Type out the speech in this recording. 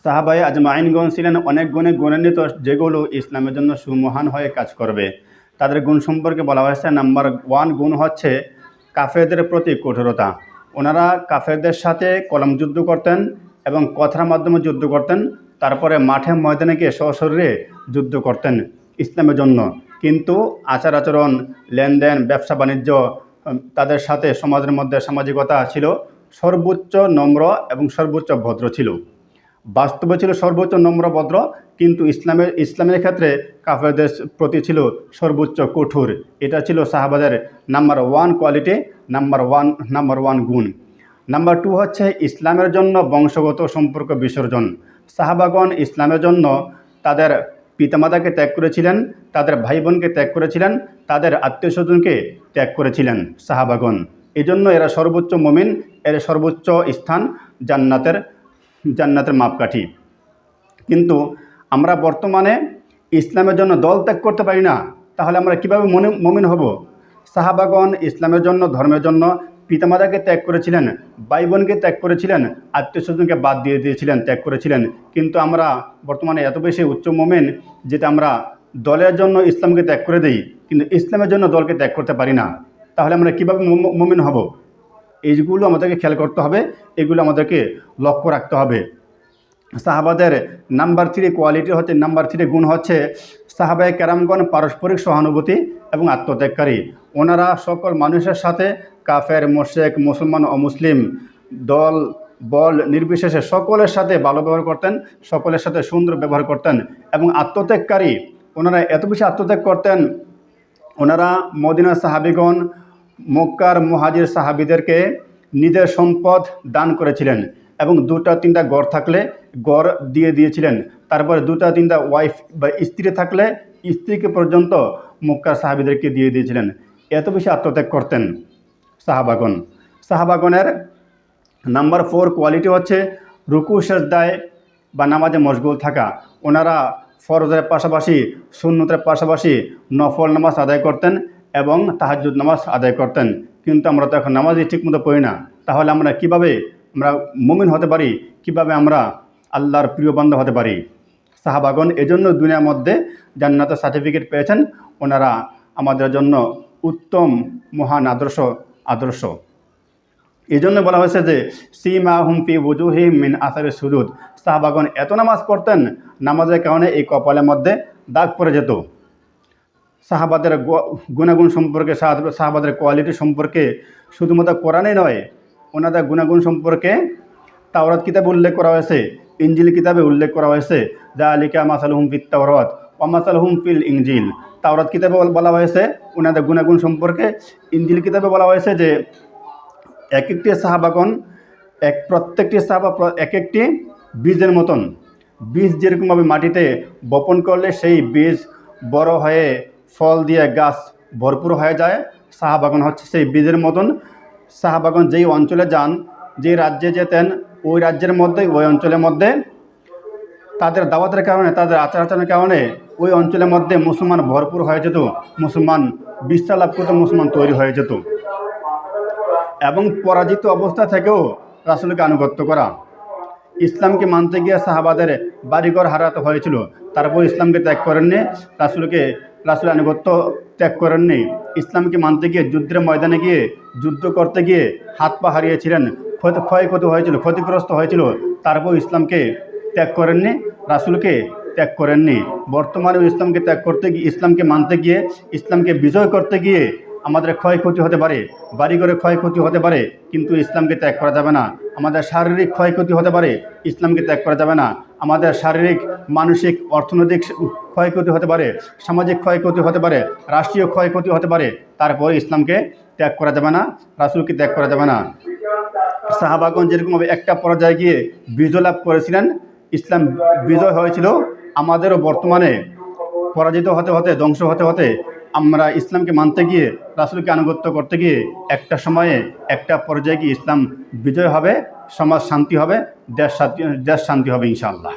সাহাবায়ে আজমাইনগণ ছিলেন অনেক গুণে গুণান্বিত, যেগুলো ইসলামের জন্য সুমহান হয়ে কাজ করবে। তাদের গুণ সম্পর্কে বলা হয়েছে, নাম্বার 1 গুণ হচ্ছে কাফেরদের প্রতি কঠোরতা। ওনারা কাফেরদের সাথে কলম যুদ্ধ করতেন এবং কথার মাধ্যমে যুদ্ধ করতেন, তারপরে মাঠে ময়দানে গিয়ে সশরীরে যুদ্ধ করতেন ইসলামের জন্য। কিন্তু আচার আচরণ, লেনদেন, ব্যবসা বাণিজ্য, তাদের সাথে সমাজের মধ্যে সামাজিকতা ছিল সর্বোচ্চ নম্র এবং সর্বোচ্চ ভদ্র ছিল। বাস্তবে ছিল সর্বোচ্চ নম্র ভদ্র, কিন্তু ইসলামের ক্ষেত্রে কাফেরদের প্রতি ছিল সর্বোচ্চ কঠোর। এটা ছিল সাহাবাদের নাম্বার 1 কোয়ালিটি, নাম্বার ওয়ান গুণ। নাম্বার 2 হচ্ছে ইসলামের জন্য বংশগত সম্পর্ক বিসর্জন। সাহাবাগণ ইসলামের জন্য তাদের পিতামাতাকে ত্যাগ করেছিলেন, তাদের ভাই বোনকে ত্যাগ করেছিলেন, তাদের আত্মীয় স্বজনকে ত্যাগ করেছিলেন সাহাবাগণ। এজন্য এরা সর্বোচ্চ মুমিন, এর সর্বোচ্চ স্থান জান্নাতের মাপকাঠি। কিন্তু আমরা বর্তমানে ইসলামের জন্য দল ত্যাগ করতে পারি না, তাহলে আমরা কীভাবে মুমিন হব? সাহাবাগণ ইসলামের জন্য, ধর্মের জন্য পিতামাতাকে ত্যাগ করেছিলেন, ভাই বোনকে ত্যাগ করেছিলেন, আত্মীয় স্বজনকে বাদ দিয়ে দিয়েছিলেন, ত্যাগ করেছিলেন। কিন্তু আমরা বর্তমানে এত বেশি উচ্চ মুমিন যেটা আমরা দলের জন্য ইসলামকে ত্যাগ করে দিই, কিন্তু ইসলামের জন্য দলকে ত্যাগ করতে পারি না। তাহলে আমরা কীভাবে মুমিন হব? এইগুলো আমাদেরকে খেয়াল করতে হবে, এগুলো আমাদেরকে লক্ষ্য রাখতে হবে। সাহাবাদের নাম্বার 3 কোয়ালিটি হচ্ছে, নাম্বার 3 গুণ হচ্ছে সাহাবায়ে কেরামগণ পারস্পরিক সহানুভূতি এবং আত্মত্যাগকারী। ওনারা সকল মানুষের সাথে, কাফের, মুশরিক, মুসলমান, অমুসলিম, দল বল নির্বিশেষে সকলের সাথে ভালো ব্যবহার করতেন, সকলের সাথে সুন্দর ব্যবহার করতেন এবং আত্মত্যাগকারী। ওনারা এত বেশি আত্মত্যাগ করতেন, ওনারা মদিনার সাহাবিগণ, মক্কার মুহাজির সাহাবিদেরকে নিজের সম্পদ দান করেছিলেন এবং 2-3টা ঘর থাকলে ঘর দিয়ে দিয়েছিলেন। তারপরে 2-3টা ওয়াইফ বা স্ত্রী থাকলে স্ত্রীকে পর্যন্ত মক্কার সাহাবিদেরকে দিয়ে দিয়েছিলেন। এত বেশি আত্মত্যাগ করতেন সাহাবাগণের নাম্বার 4 কোয়ালিটি হচ্ছে রুকু সেজদায় বা নামাজে মশগুল থাকা। ওনারা ফরজের পাশাপাশি, সুন্নতের পাশাপাশি নফল নামাজ আদায় করতেন এবং তাহাজ্জুদ নামাজ আদায় করতেন। কিন্তু আমরা তো এখন নামাজই ঠিকমতো পড়ি না। তাহলে আমরা কিভাবে মুমিন হতে পারি? কিভাবে আমরা আল্লাহর প্রিয় বান্দা হতে পারি? সাহাবাগণ এজন্য দুনিয়ার মধ্যে জান্নাতের সার্টিফিকেট পেয়েছেন। ওনারা আমাদের জন্য উত্তম মহান আদর্শ। এই জন্য বলা হয়েছে যে সীমাহুম ফি ওজুহিহিম মিন আসারি সুজুদ। সাহাবাগণ এত নামাজ পড়তেন, নামাজের কারণে এই কপালের মধ্যে দাগ পড়ে যেত। সাহাবাদের গুণাগুণ সম্পর্কে, সাহাবাদের কোয়ালিটি সম্পর্কে শুধুমাত্র কোরআনে নয়, ওনাদের গুণাগুণ সম্পর্কে তাওরাত কিতাবে উল্লেখ করা হয়েছে, ইনজিল কিতাবে উল্লেখ করা হয়েছে। যালিকা মাসালুহুম ফিত তাওরাত ওয়া মাসালুহুম ফিল ইনজিল। তাওরাত কিতাবে বলা হয়েছে ওনাদের গুণাগুণ সম্পর্কে, ইনজিল কিতাবে বলা হয়েছে যে প্রত্যেকটি সাহাবা এক একটি বীজের মতন। বীজ যেরকমভাবে মাটিতে বপন করলে সেই বীজ বড় হয়ে ফল দিয়ে গাছ ভরপুর হয়ে যায়, সাহাবাগণ হচ্ছে সেই বীজের মতন। সাহাবাগণ যেই অঞ্চলে যান, যেই রাজ্যে যেতেন, ওই রাজ্যের মধ্যে, ওই অঞ্চলের মধ্যে তাদের দাওয়াতের কারণে, তাদের আচার আচরণের কারণে ওই অঞ্চলের মধ্যে মুসলমান ভরপুর হয়ে যেত, মুসলমান বিস্তার লাভ করতে মুসলমান তৈরি হয়ে যেত। এবং পরাজিত অবস্থা থেকেও রাসূলকে আনুগত্য করা। ইসলামকে মানতে গিয়ে সাহাবাদের বাড়িঘর হারাতে হয়েছিল, তারপর ইসলামকে ত্যাগ করেননি, রাসূল আনুগত্য ত্যাগ করেননি। ইসলামকে মানতে গিয়ে যুদ্ধের ময়দানে গিয়ে যুদ্ধ করতে গিয়ে হাত পা হারিয়েছিলেন, ক্ষয়ক্ষতি হয়েছিল, ক্ষতিগ্রস্ত হয়েছিল, তারপর ইসলামকে ত্যাগ করেননি, রাসূলকে ত্যাগ করেননি। বর্তমানে ইসলামকে ত্যাগ করতে গিয়ে, ইসলামকে মানতে গিয়ে, ইসলামকে বিজয় করতে গিয়ে আমাদের ক্ষয়ক্ষতি হতে পারে, বাড়িঘরে ক্ষয়ক্ষতি হতে পারে, কিন্তু ইসলামকে ত্যাগ করা যাবে না। আমাদের শারীরিক ক্ষয়ক্ষতি হতে পারে, ইসলামকে ত্যাগ করা যাবে না। আমাদের শারীরিক, মানসিক, অর্থনৈতিক ক্ষয়ক্ষতি হতে পারে, সামাজিক ক্ষয়ক্ষতি হতে পারে, রাষ্ট্রীয় ক্ষয়ক্ষতি হতে পারে, তারপরে ইসলামকে ত্যাগ করা যাবে না, রাসূলকে ত্যাগ করা যাবে না। সাহাবাগণ যেরকমভাবে একটা পর্যায়ে গিয়ে বিজয় লাভ করেছিলেন, ইসলাম বিজয় হয়েছিল, আমাদেরও বর্তমানে পরাজিত হতে হতে, ধ্বংস হতে হতে, আমরা ইসলামকে মানতে গিয়ে, রাসূলকে আনুগত্য করতে গিয়ে একটা সময়ে, একটা পর্যায়ে গিয়ে ইসলাম বিজয় হবে, সমাজ শান্তি হবে, দেশ শান্তি হবে ইনশাআল্লাহ।